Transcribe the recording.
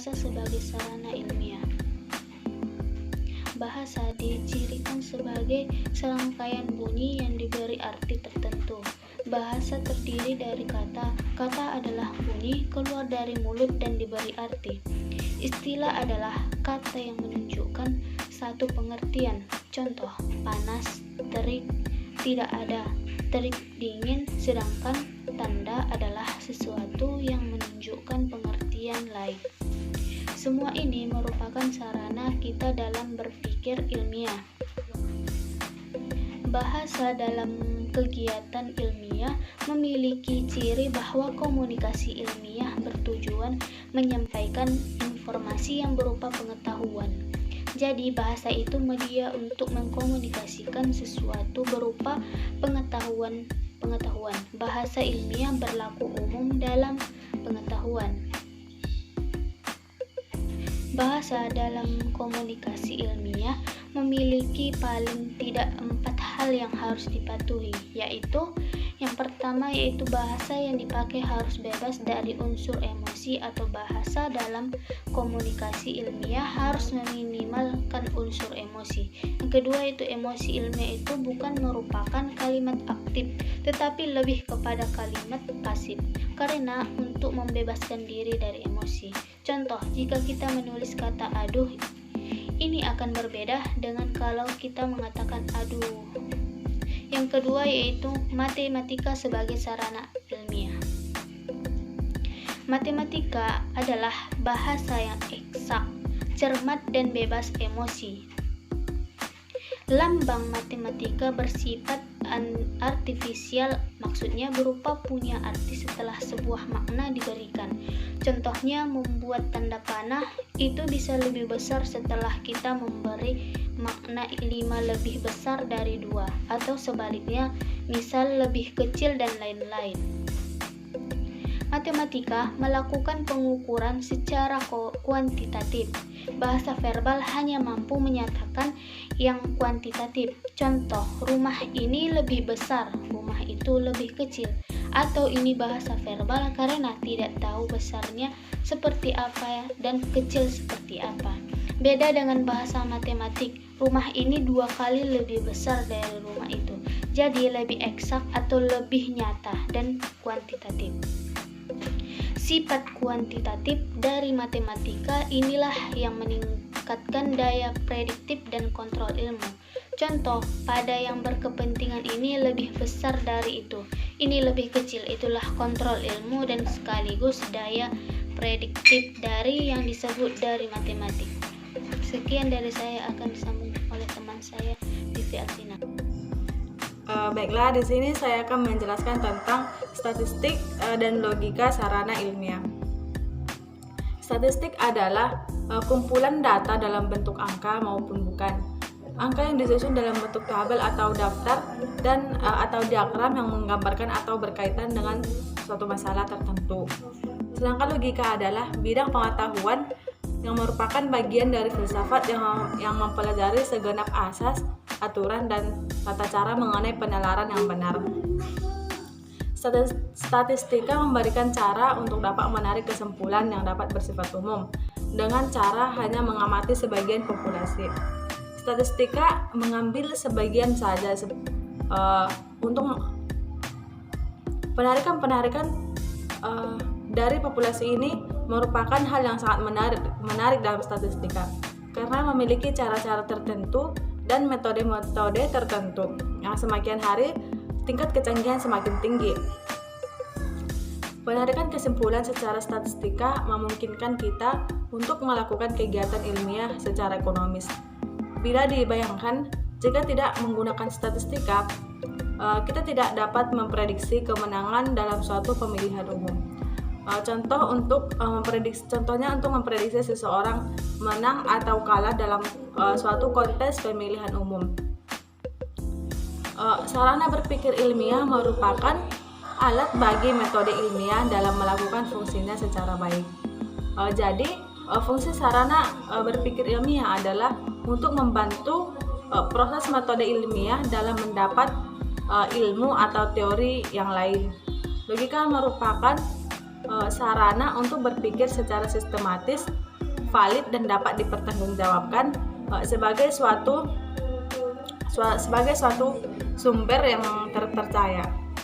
bahasa sebagai sarana ilmiah. Bahasa dicirikan sebagai serangkaian bunyi yang diberi arti tertentu. Bahasa terdiri dari kata. Kata adalah bunyi keluar dari mulut dan diberi arti. Istilah adalah kata yang menunjukkan satu pengertian. Contoh, panas, terik, tidak ada, terik dingin, sedangkan tanda adalah sesuatu yang menunjukkan pengertian lain. Semua ini merupakan sarana kita dalam berpikir ilmiah. Bahasa dalam kegiatan ilmiah memiliki ciri bahwa komunikasi ilmiah bertujuan menyampaikan informasi yang berupa pengetahuan. Jadi bahasa itu media untuk mengkomunikasikan sesuatu berupa pengetahuan. Bahasa ilmiah berlaku umum dalam pengetahuan. Bahasa dalam komunikasi ilmiah memiliki paling tidak 4 hal yang harus dipatuhi, yaitu yang pertama yaitu bahasa yang dipakai harus bebas dari unsur emosi atau bahasa dalam komunikasi ilmiah harus meminimalkan unsur emosi. Yang kedua itu emosi ilmiah itu bukan merupakan kalimat aktif, tetapi lebih kepada kalimat pasif, karena untuk membebaskan diri dari emosi. Contoh, jika kita menulis kata aduh, ini akan berbeda dengan kalau kita mengatakan aduh. Yang kedua yaitu matematika sebagai sarana ilmiah. Matematika adalah bahasa yang eksak, cermat dan bebas emosi. Lambang matematika bersifat artifisial, maksudnya berupa punya arti setelah sebuah makna diberikan. Contohnya membuat tanda panah itu bisa lebih besar setelah kita memberi makna 5 lebih besar dari 2, atau sebaliknya, misal lebih kecil dan lain-lain. Matematika melakukan pengukuran secara kuantitatif. Bahasa verbal hanya mampu menyatakan yang kuantitatif. Contoh, rumah ini lebih besar, rumah itu lebih kecil. Atau ini bahasa verbal karena tidak tahu besarnya seperti apa dan kecil seperti apa. Beda dengan bahasa matematik, rumah ini 2 kali lebih besar dari rumah itu. Jadi lebih eksak atau lebih nyata dan kuantitatif. Sifat kuantitatif dari matematika inilah yang meningkatkan daya prediktif dan kontrol ilmu. Contoh, pada yang berkepentingan ini lebih besar dari itu, ini lebih kecil, itulah kontrol ilmu dan sekaligus daya prediktif dari yang disebut dari matematik. Sekian dari saya, akan disambung oleh teman saya Vivi Alvina. Baiklah, di sini saya akan menjelaskan tentang statistik dan logika sarana ilmiah. Statistik adalah kumpulan data dalam bentuk angka maupun bukan. Angka yang disusun dalam bentuk tabel atau daftar dan atau diagram yang menggambarkan atau berkaitan dengan suatu masalah tertentu. Sedangkan logika adalah bidang pengetahuan yang merupakan bagian dari filsafat yang mempelajari segenap asas, aturan, dan tata cara mengenai penalaran yang benar. Statistika memberikan cara untuk dapat menarik kesimpulan yang dapat bersifat umum dengan cara hanya mengamati sebagian populasi. Statistika mengambil sebagian saja untuk penarikan dari populasi ini merupakan hal yang sangat menarik dalam statistika karena memiliki cara-cara tertentu dan metode-metode tertentu yang semakin hari tingkat kecanggihan semakin tinggi. Penarikan kesimpulan secara statistika memungkinkan kita untuk melakukan kegiatan ilmiah secara ekonomis. Bila dibayangkan, jika tidak menggunakan statistika, kita tidak dapat memprediksi kemenangan dalam suatu pemilihan umum. Contohnya untuk memprediksi seseorang menang atau kalah dalam suatu kontes pemilihan umum. Sarana berpikir ilmiah merupakan alat bagi metode ilmiah dalam melakukan fungsinya secara baik. Jadi, fungsi sarana berpikir ilmiah adalah untuk membantu proses metode ilmiah dalam mendapat ilmu atau teori yang lain. Logika merupakan sarana untuk berpikir secara sistematis valid dan dapat dipertanggungjawabkan sebagai suatu sumber yang terpercaya.